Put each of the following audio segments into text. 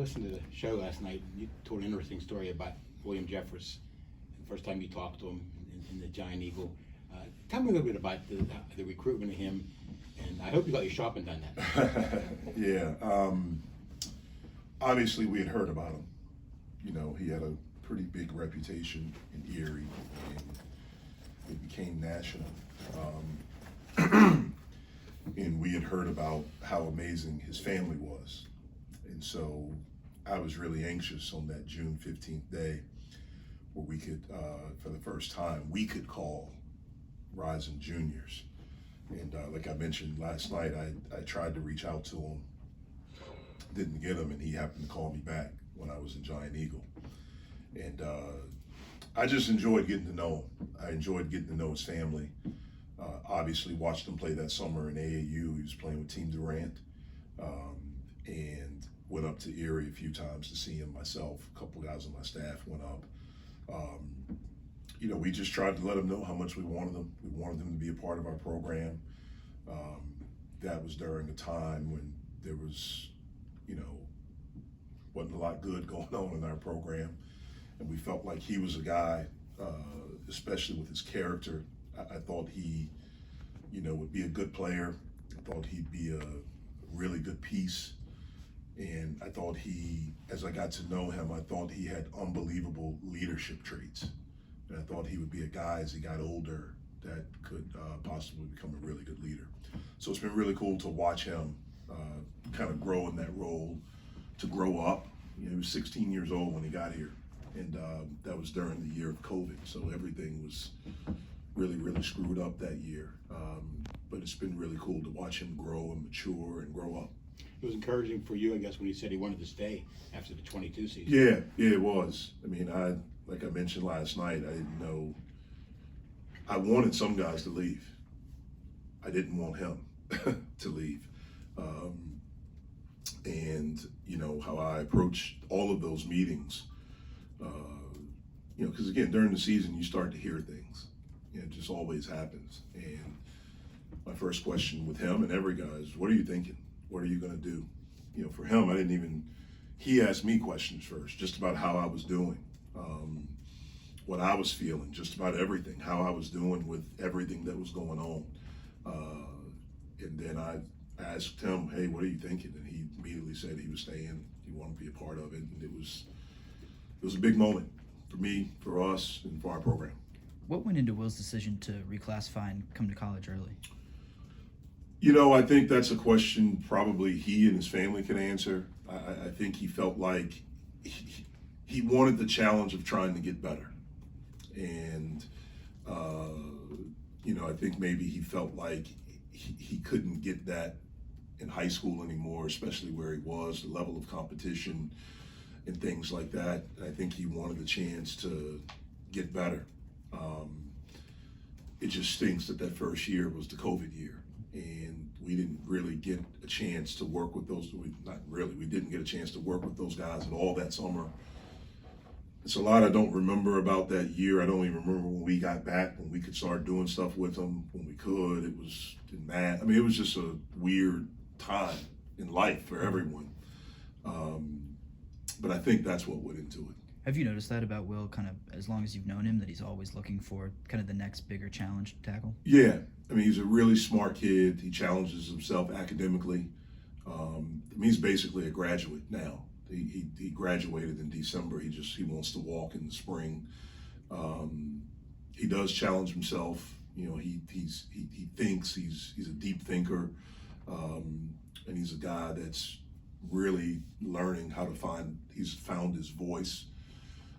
listened to the show last night. You told an interesting story about Will Jeffress. The first time you talked to him in the Giant Eagle. Tell me a little bit about the recruitment of him, and I hope you got your shopping done that. Yeah. Obviously, we had heard about him. You know, he had a pretty big reputation in Erie, and it became national. And we had heard about how amazing his family was. And so I was really anxious on that June 15th day where we could, for the first time, we could call Rising Juniors. And like I mentioned last night, I tried to reach out to him, didn't get him, and he happened to call me back when I was in Giant Eagle. And I just enjoyed getting to know him. I enjoyed getting to know his family. Obviously watched him play that summer in AAU. He was playing with Team Durant. And went up to Erie a few times to see him myself. A couple guys on my staff went up. You know, we just tried to let him know how much we wanted him. We wanted him to be a part of our program. That was during a time when there was, you know, wasn't a lot good going on in our program. And we felt like he was a guy, especially with his character. I thought he, you know, would be a good player. I thought he'd be a really good piece. And I thought he, as I got to know him, I thought he had unbelievable leadership traits. And I thought he would be a guy as he got older that could possibly become a really good leader. So it's been really cool to watch him kind of grow in that role, to grow up. You know, he was 16 years old when he got here. And that was during the year of COVID. So everything was really, really screwed up that year. But it's been really cool to watch him grow and mature and grow up. It was encouraging for you, I guess, when he said he wanted to stay after the 22 season. Yeah, it was. I mean, like I mentioned last night, I didn't know. I wanted some guys to leave. I didn't want him to leave. And, you know, how I approached all of those meetings, you know, because again, during the season, you start to hear things. You know, it just always happens. And my first question with him and every guy is, what are you thinking? What are you going to do? You know, for him, he asked me questions first, just about how I was doing, what I was feeling, just about everything, how I was doing with everything that was going on. And then I asked him, hey, what are you thinking? And he immediately said he was staying, he wanted to be a part of it. And it was a big moment for me, for us, and for our program. What went into Will's decision to reclassify and come to college early? You know, I think that's a question probably he and his family can answer. I think he felt like he wanted the challenge of trying to get better. And, you know, I think maybe he felt like he couldn't get that in high school anymore, especially where he was, the level of competition and things like that. I think he wanted a chance to get better. It just stinks that first year was the COVID year. And we didn't really get a chance to work with those, we didn't get a chance to work with those guys at all that summer. It's a lot I don't remember about that year. I don't even remember when we got back, when we could start doing stuff with them, when we could. It was mad. I mean, it was just a weird time in life for everyone. But I think that's what went into it. Have you noticed that about Will, kind of as long as you've known him, that he's always looking for kind of the next bigger challenge to tackle? Yeah. I mean, he's a really smart kid. He challenges himself academically. I mean, he's basically a graduate now. He graduated in December. He wants to walk in the spring. He does challenge himself. You know, he thinks he's a deep thinker, and he's a guy that's really learning how to he's found his voice.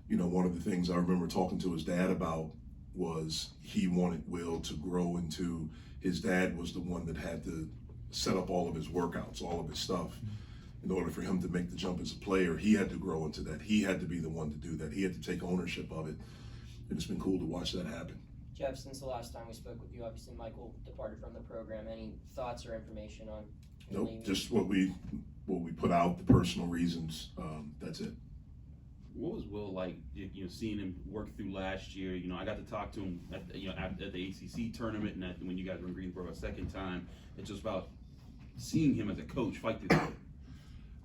You know, one of the things I remember talking to his dad about was he wanted Will to grow into, his dad was the one that had to set up all of his workouts, all of his stuff. In order for him to make the jump as a player, he had to grow into that. He had to be the one to do that. He had to take ownership of it. And it's been cool to watch that happen. Jeff, since the last time we spoke with you, obviously Michael departed from the program. Any thoughts or information on Nope, leaving? just what we put out, the personal reasons. That's it. What was Will like? You know, seeing him work through last year. You know, I got to talk to him at the ACC tournament, and when you guys were in Greensboro a second time. It's just about seeing him as a coach fight through that.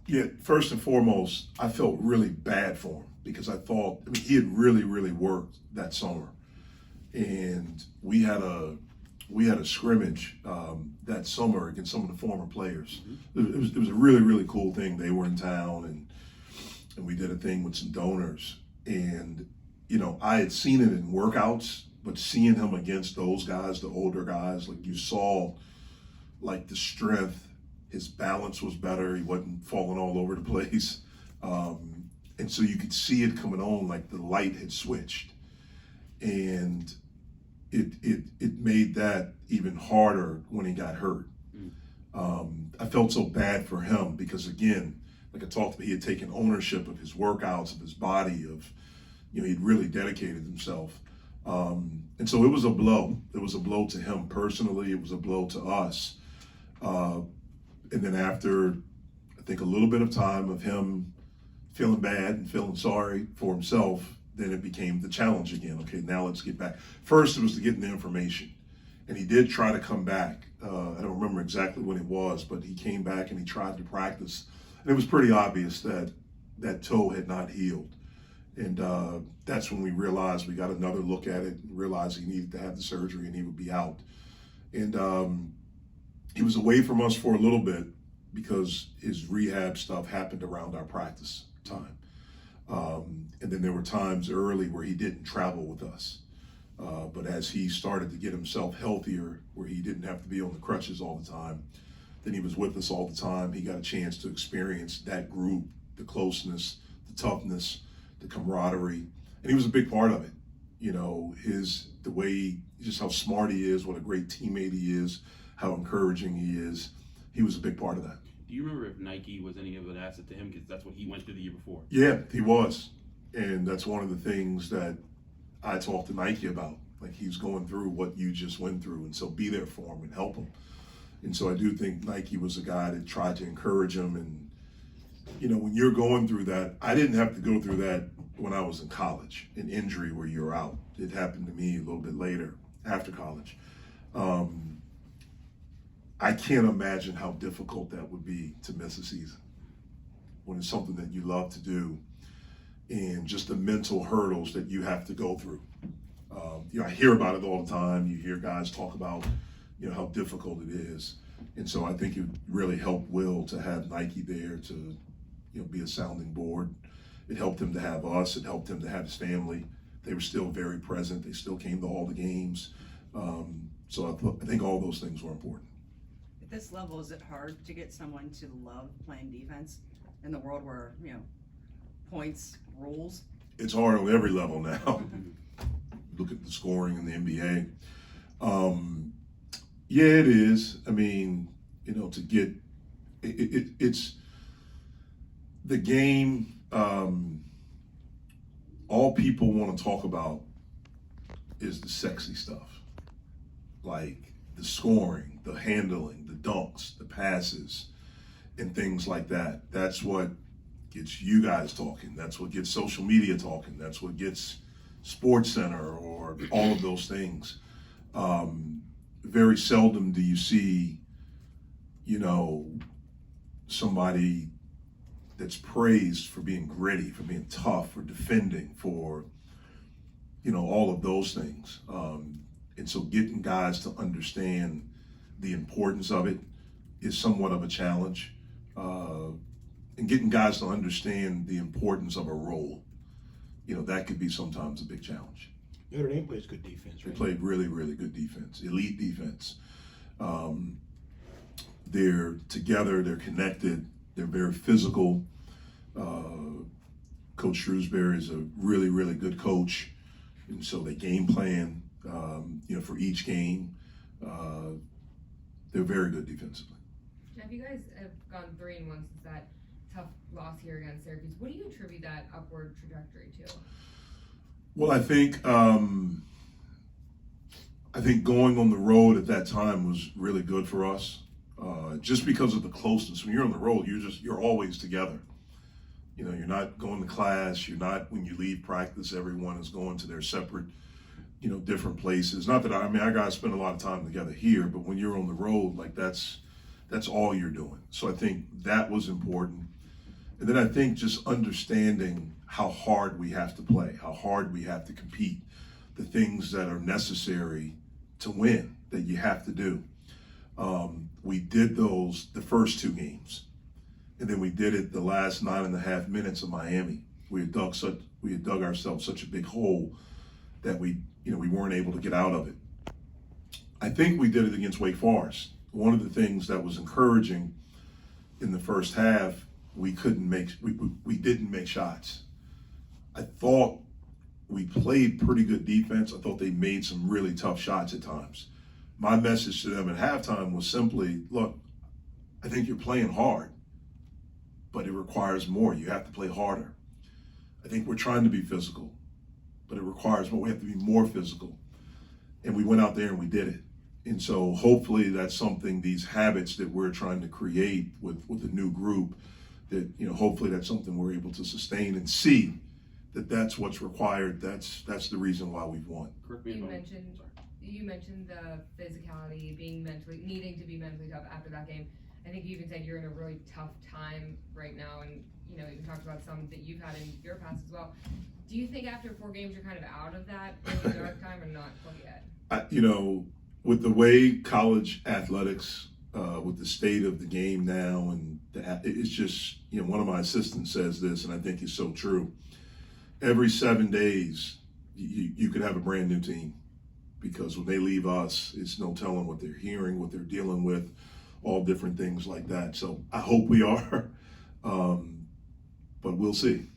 Yeah, first and foremost, I felt really bad for him because I thought he had really, really worked that summer, and we had a scrimmage that summer against some of the former players. It was a really, really cool thing. They were in town, and we did a thing with some donors, and I had seen it in workouts, but seeing him against those guys, the older guys, like you saw, like the strength. His balance was better. He wasn't falling all over the place. And so you could see it coming on, like the light had switched. And it made that even harder when he got hurt. I felt so bad for him because, again, like I talked about, he had taken ownership of his workouts, of his body, he'd really dedicated himself. And so it was a blow. It was a blow to him personally. It was a blow to us. And then after, I think, a little bit of time of him feeling bad and feeling sorry for himself, then it became the challenge again. Okay, now let's get back. First, it was to get the information. And he did try to come back. I don't remember exactly when it was, but he came back and he tried to practice. And it was pretty obvious that that toe had not healed. And that's when we realized we got another look at it and realized he needed to have the surgery and he would be out. And he was away from us for a little bit because his rehab stuff happened around our practice time. And then there were times early where he didn't travel with us. But as he started to get himself healthier, where he didn't have to be on the crutches all the time, then he was with us all the time. He got a chance to experience that group, the closeness, the toughness, the camaraderie. And he was a big part of it. The way, just how smart he is, what a great teammate he is, how encouraging he is. He was a big part of that. Do you remember if Nike was any of an asset to him? Because that's what he went through the year before. Yeah, he was. And that's one of the things that I talked to Nike about. Like, he's going through what you just went through, and so be there for him and help him. And so I do think Nike was a guy that tried to encourage him. And, when you're going through that, I didn't have to go through that when I was in college, an injury where you're out. It happened to me a little bit later, after college. I can't imagine how difficult that would be to miss a season when it's something that you love to do, and just the mental hurdles that you have to go through. I hear about it all the time. You hear guys talk about, how difficult it is. And so I think it really helped Will to have Nike there to, be a sounding board. It helped him to have us. It helped him to have his family. They were still very present. They still came to all the games. So I think all those things were important. At this level, is it hard to get someone to love playing defense in the world where, points rules? It's hard on every level now. Look at the scoring in the NBA. Yeah, it is. I mean, to get it's the game. All people want to talk about is the sexy stuff, like the scoring, the handling, the dunks, the passes, and things like that. That's what gets you guys talking. That's what gets social media talking. That's what gets Sports Center or all of those things. Very seldom do you see, somebody that's praised for being gritty, for being tough, for defending, for, all of those things. And so getting guys to understand the importance of it is somewhat of a challenge. And getting guys to understand the importance of a role, that could be sometimes a big challenge. Notre Dame plays good defense, They right? played really, really good defense, elite defense. They're together, they're connected, they're very physical. Coach Shrewsbury is a really, really good coach. And so they game plan, for each game. They're very good defensively. Jeff, you guys have gone 3-1 since that tough loss here against Syracuse. What do you attribute that upward trajectory to? Well, I think going on the road at that time was really good for us, just because of the closeness. When you're on the road, you're always together. You're not going to class. You're not, when you leave practice, everyone is going to their separate, different places. Not that our guys spend a lot of time together here, but when you're on the road, like that's all you're doing. So I think that was important. And then I think just understanding how hard we have to play, how hard we have to compete, the things that are necessary to win that you have to do. We did those the first 2 games, and then we did it the last 9.5 minutes of Miami. We had dug ourselves such a big hole that we weren't able to get out of it. I think we did it against Wake Forest. One of the things that was encouraging in the first half, we didn't make shots. I thought we played pretty good defense. I thought they made some really tough shots at times. My message to them at halftime was simply, look, I think you're playing hard, but it requires more. You have to play harder. I think we're trying to be physical, but it requires more. We have to be more physical. And we went out there and we did it. And so hopefully that's something, these habits that we're trying to create with the new group, that, hopefully that's something we're able to sustain and see that that's what's required. That's the reason why we've won. Correct me if I'm- sorry. You mentioned the physicality, needing to be mentally tough after that game. I think you even said you're in a really tough time right now, and you talked about some that you've had in your past as well. Do you think after 4 games you're kind of out of that really dark time, or not quite yet? With the way college athletics, with the state of the game now, and it's just, one of my assistants says this, and I think it's so true. Every 7 days, you could have a brand new team, because when they leave us, it's no telling what they're hearing, what they're dealing with, all different things like that. So I hope we are, but we'll see.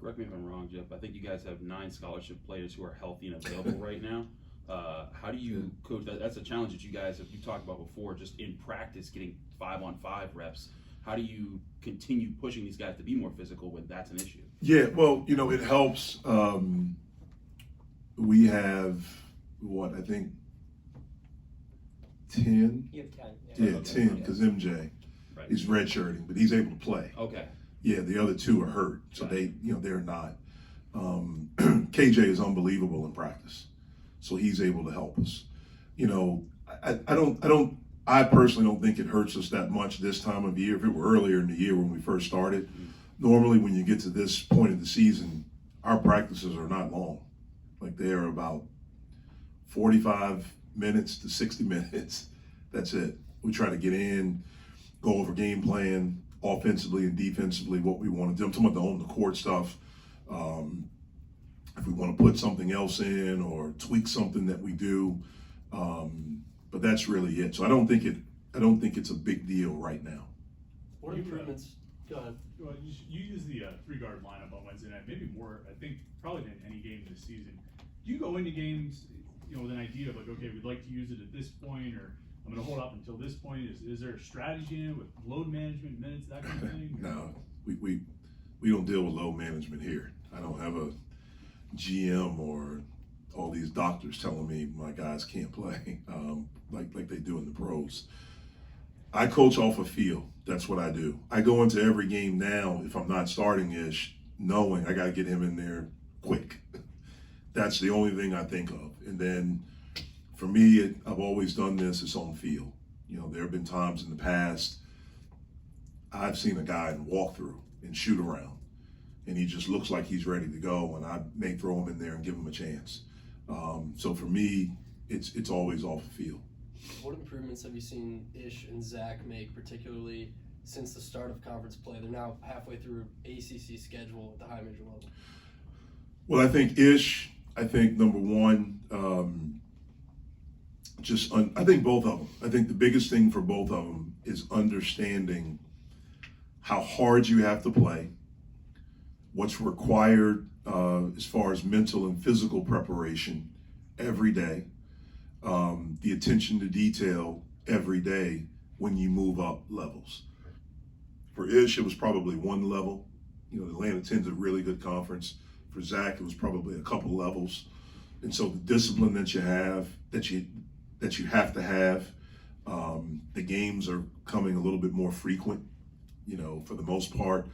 Correct me if I'm wrong, Jeff. I think you guys have 9 scholarship players who are healthy and available right now. How do you coach that? That's a challenge that you guys have talked about before, just in practice, getting 5-on-5 reps. How do you continue pushing these guys to be more physical when that's an issue? Yeah, well, it helps. We have, I think 10? You have 10. Yeah, 10, because MJ Right. is redshirting, but he's able to play. Okay. Yeah, the other 2 are hurt, so Right. they're not. KJ is unbelievable in practice, so he's able to help us. I personally don't think it hurts us that much this time of year. If it were earlier in the year when we first started, normally when you get to this point of the season, our practices are not long. Like, they are about 45 minutes to 60 minutes. That's it. We try to get in, go over game plan, offensively and defensively, what we want to do. I'm talking about the on-the-court stuff. If we want to put something else in or tweak something that we do, but that's really it. So I don't think it's a big deal right now. What improvements? Go ahead. Well, you use the 3-guard lineup on Wednesday night, maybe more, I think, probably than any game this season. Do you go into games, with an idea of like, okay, we'd like to use it at this point, or I'm going to hold up until this point? Is there a strategy in it with load management, minutes, that kind of thing? No, we don't deal with load management here. I don't have a GM or all these doctors telling me my guys can't play like they do in the pros. I coach off a feel. That's what I do. I go into every game now, if I'm not starting Ish, knowing I got to get him in there quick. That's the only thing I think of. And then for me, I've always done this, it's on feel. There have been times in the past I've seen a guy in walkthrough and shoot around, and he just looks like he's ready to go, and I may throw him in there and give him a chance. So for me, it's always off the field. What improvements have you seen Ish and Zach make, particularly since the start of conference play? They're now halfway through ACC schedule at the high major level. Well, I think Ish, number one, I think both of them. I think the biggest thing for both of them is understanding how hard you have to play, what's required as far as mental and physical preparation every day, the attention to detail every day when you move up levels. For Ish, it was probably 1 level. Atlanta 10's a really good conference. For Zach, it was probably a couple levels. And so the discipline that you have, that you have to have, the games are coming a little bit more frequent. For the most part,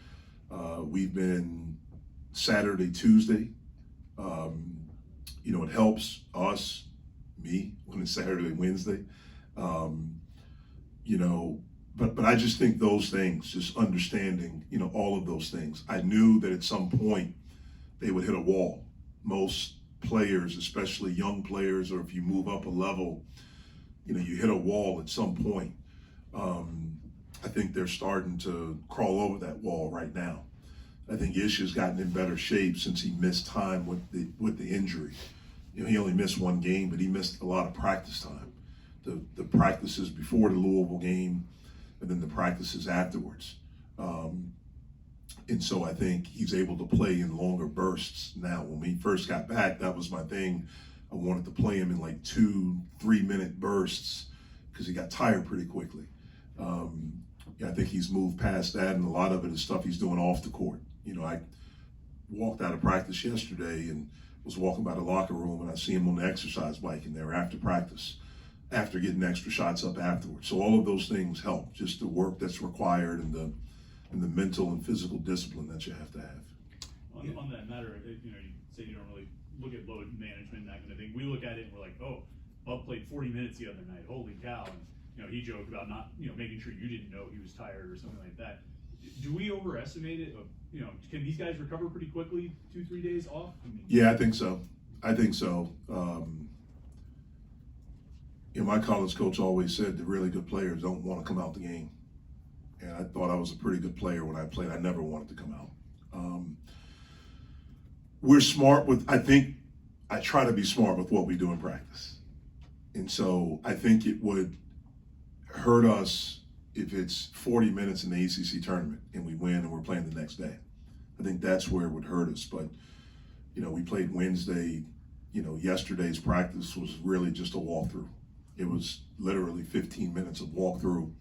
we've been Saturday, Tuesday. It helps us, me, when it's Saturday, Wednesday. but I just think those things, just understanding, all of those things. I knew that at some point they would hit a wall. Most players, especially young players, or if you move up a level, you hit a wall at some point. I think they're starting to crawl over that wall right now. I think Ish has gotten in better shape since he missed time with the injury. He only missed one game, but he missed a lot of practice time. The practices before the Louisville game, and then the practices afterwards. And so I think he's able to play in longer bursts now. When we first got back, that was my thing. I wanted to play him in like 2-3 minute bursts because he got tired pretty quickly. I think he's moved past that, and a lot of it is stuff he's doing off the court. I walked out of practice yesterday and was walking by the locker room, and I see him on the exercise bike in there after practice, after getting extra shots up afterwards. So all of those things help, just the work that's required and the mental and physical discipline that you have to have. On that matter, you say you don't really look at load management and that kind of thing. We look at it and we're like, oh, Bub played 40 minutes the other night. Holy cow. And, he joked about not, making sure you didn't know he was tired or something like that. Do we overestimate it? Can these guys recover pretty quickly, 2-3 days off? Yeah, I think so. My college coach always said the really good players don't want to come out the game. And I thought I was a pretty good player when I played. I never wanted to come out. We're smart I try to be smart with what we do in practice. And so I think it would hurt us if it's 40 minutes in the ACC tournament and we win and we're playing the next day. I think that's where it would hurt us. But, we played Wednesday. Yesterday's practice was really just a walkthrough. It was literally 15 minutes of walkthrough.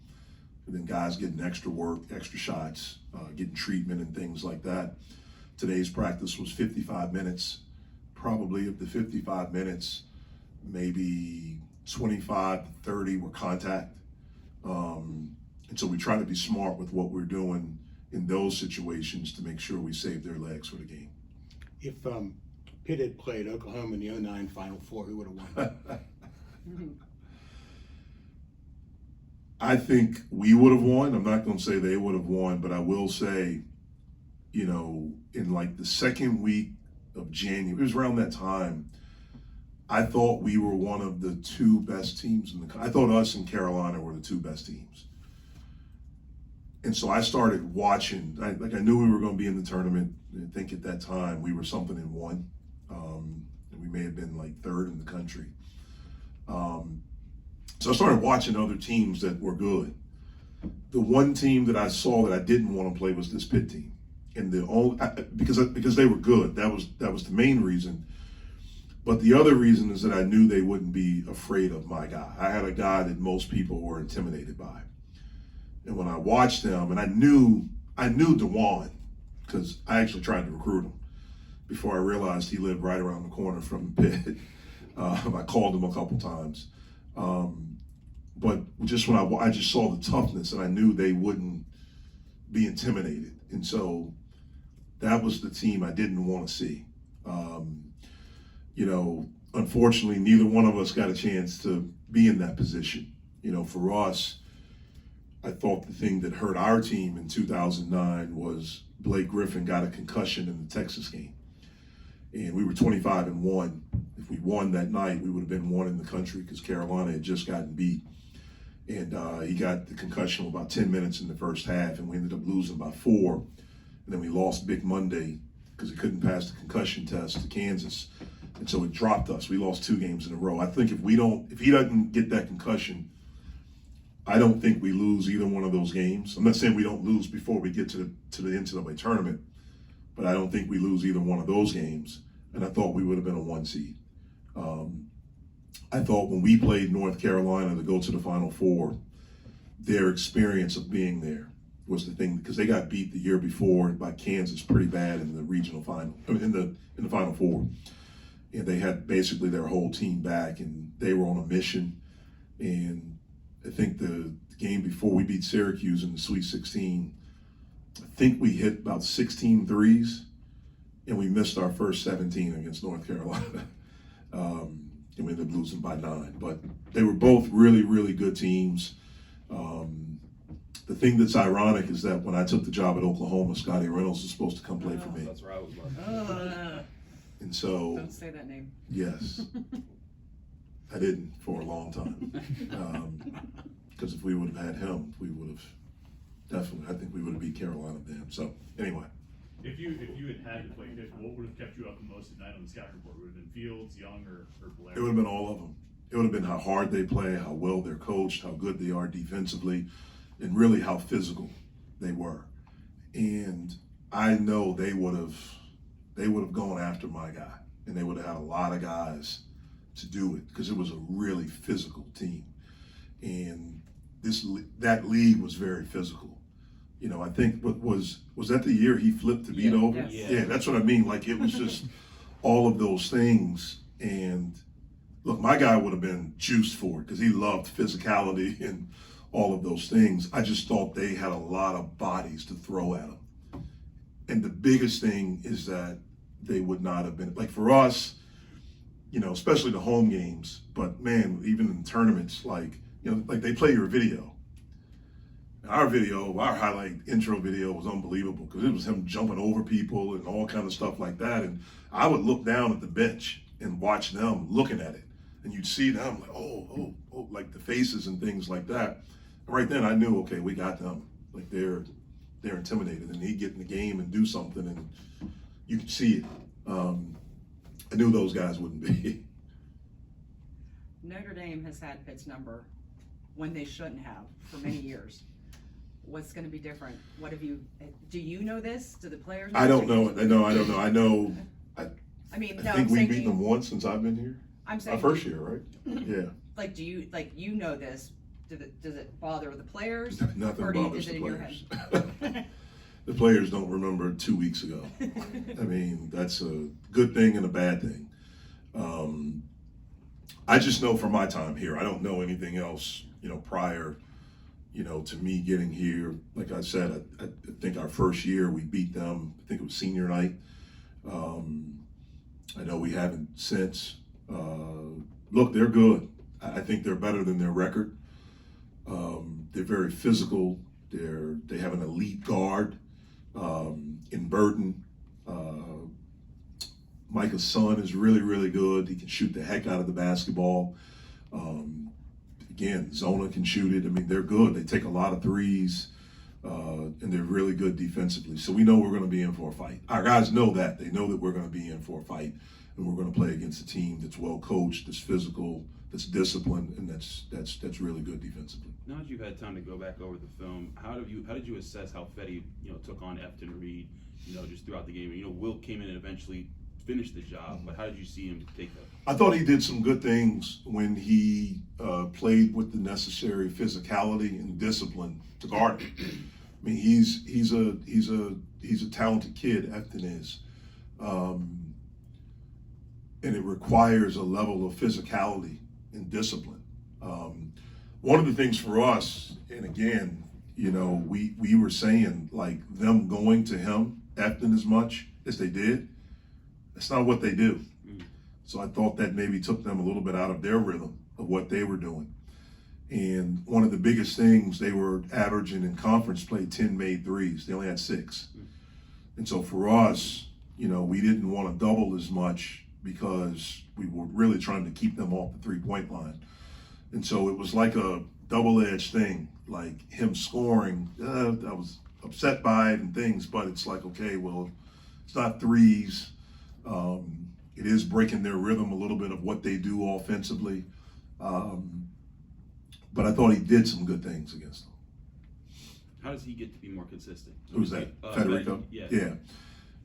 And then guys getting extra work, extra shots, getting treatment and things like that. Today's practice was 55 minutes. Probably of the 55 minutes, maybe 25 to 30 were contact. And so we try to be smart with what we're doing in those situations to make sure we save their legs for the game. If Pitt had played Oklahoma in the 2009 Final Four, who would have won? I think we would have won. I'm not going to say they would have won, but I will say, in like the second week of January, it was around that time, I thought we were one of the two best teams in the country. I thought us and Carolina were the two best teams. And so I started watching. I knew we were going to be in the tournament. I think at that time we were something in one. And we may have been like third in the country. So I started watching other teams that were good. The one team that I saw that I didn't want to play was this Pitt team. And because they were good. That was the main reason. But the other reason is that I knew they wouldn't be afraid of my guy. I had a guy that most people were intimidated by. And when I watched them, and I knew DeJuan, because I actually tried to recruit him before I realized he lived right around the corner from Pitt. I called him a couple times. But just when I just saw the toughness, and I knew they wouldn't be intimidated. And so that was the team I didn't want to see. Unfortunately, neither one of us got a chance to be in that position. For us, I thought the thing that hurt our team in 2009 was Blake Griffin got a concussion in the Texas game. And we were 25-1. If we won that night, we would have been one in the country because Carolina had just gotten beat. And he got the concussion about 10 minutes in the first half, and we ended up losing by 4. And then we lost Big Monday because he couldn't pass the concussion test to Kansas. And so it dropped us. We lost 2 games in a row. I think if he doesn't get that concussion, I don't think we lose either one of those games. I'm not saying we don't lose before we get to the NCAA tournament, but I don't think we lose either one of those games. And I thought we would have been a 1 seed. I thought when we played North Carolina to go to the Final Four, their experience of being there was the thing, because they got beat the year before by Kansas pretty bad in the regional final, in the Final Four. And they had basically their whole team back, and they were on a mission. And I think the game before we beat Syracuse in the Sweet 16, I think we hit about 16 threes, and we missed our first 17 against North Carolina. And we ended up losing by 9. But they were both really, really good teams. the thing that's ironic is that when I took the job at Oklahoma, Scotty Reynolds was supposed to come play for me. That's where I was going. And so, Don't say that name. yes, I didn't for a long time. Because if we would have had him, we would have definitely, I think we would have beat Carolina then. So, anyway. If you had to play fifth, what would have kept you up the most at night on the scouting report? Would it have been Fields, Young, or Blair? It would have been all of them. It would have been how hard they play, how well they're coached, how good they are defensively, and really how physical they were. And I know they would have gone after my guy, and they would have had a lot of guys to do it because it was a really physical team. And that league was very physical. You know, I think was that the year he flipped to beat over? Yes. Yeah, that's what I mean. Like it was just all of those things. And look, my guy would have been juiced for it because he loved physicality and all of those things. I just thought they had a lot of bodies to throw at him. And the biggest thing is that they would not have been, like for us, you know, especially the home games, but man, even in tournaments, like, you know, like they play your video. Our highlight intro video was unbelievable because it was him jumping over people and all kind of stuff like that. And I would look down at the bench and watch them looking at it. And you'd see them like, oh, like the faces and things like that. And right then I knew, okay, we got them. Like they're intimidated, and he'd get in the game and do something and you could see it. I knew those guys wouldn't be. Notre Dame has had Pitt's number when they shouldn't have for many years. What's going to be different? Do you know this? Do the players know? I don't know. I don't know. I know. I mean, I no, think I'm we've saying, beaten them once since I've been here. I'm saying, Our first year, right? Yeah. like, you know this? Does it bother the players? Nothing Or bothers is it the in your players. head? The players don't remember 2 weeks ago. I mean, that's a good thing and a bad thing. I just know from my time here, I don't know anything else, you know, prior, you know, to me getting here. Like I said, I think our first year we beat them. I think it was senior night. I know we haven't since. Look, they're good. I think they're better than their record. They're very physical. They have an elite guard in Burton. Micah's son is really, really good. He can shoot the heck out of the basketball. Again, Zona can shoot it. I mean, they're good. They take a lot of threes, and they're really good defensively. So we know we're going to be in for a fight. Our guys know that. They know that we're going to be in for a fight, and we're going to play against a team that's well coached, that's physical, that's disciplined, and that's really good defensively. Now that you've had time to go back over the film, how did you assess how Fetty, you know, took on Efton Reed, you know, just throughout the game? You know, Will came in and eventually finished the job, but how did you see him take that? I thought he did some good things when he played with the necessary physicality and discipline to guard it. I mean, he's a talented kid. Efton is, and it requires a level of physicality and discipline. One of the things for us, and again, you know, we were saying like them going to him, Efton, as much as they did. That's not what they do. So I thought that maybe took them a little bit out of their rhythm of what they were doing. And one of the biggest things, they were averaging in conference play 10 made threes. They only had 6. And so for us, you know, we didn't want to double as much because we were really trying to keep them off the 3-point line. And so it was like a double-edged thing, like him scoring. I was upset by it and things, but it's like, okay, well, it's not threes. It is breaking their rhythm a little bit of what they do offensively. But I thought he did some good things against them. How does he get to be more consistent? Who's that? Federico? Yeah. Yeah.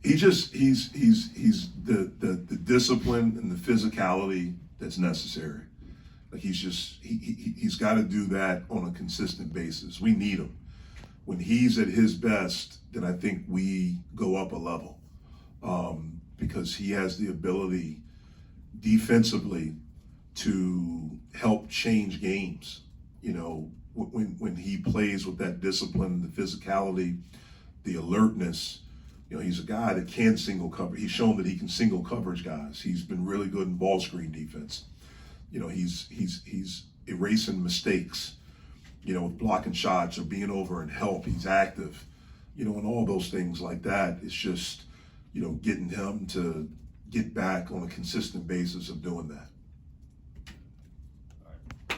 He's the discipline and the physicality that's necessary. Like he's got to do that on a consistent basis. We need him. When he's at his best, then I think we go up a level. Because he has the ability defensively to help change games. You know, when he plays with that discipline, the physicality, the alertness, you know, he's a guy that can single cover. He's shown that he can single coverage guys. He's been really good in ball screen defense. You know, he's erasing mistakes. you know, with blocking shots or being over and help. He's active, you know, and all those things like that. It's just, you know, getting him to get back on a consistent basis of doing that.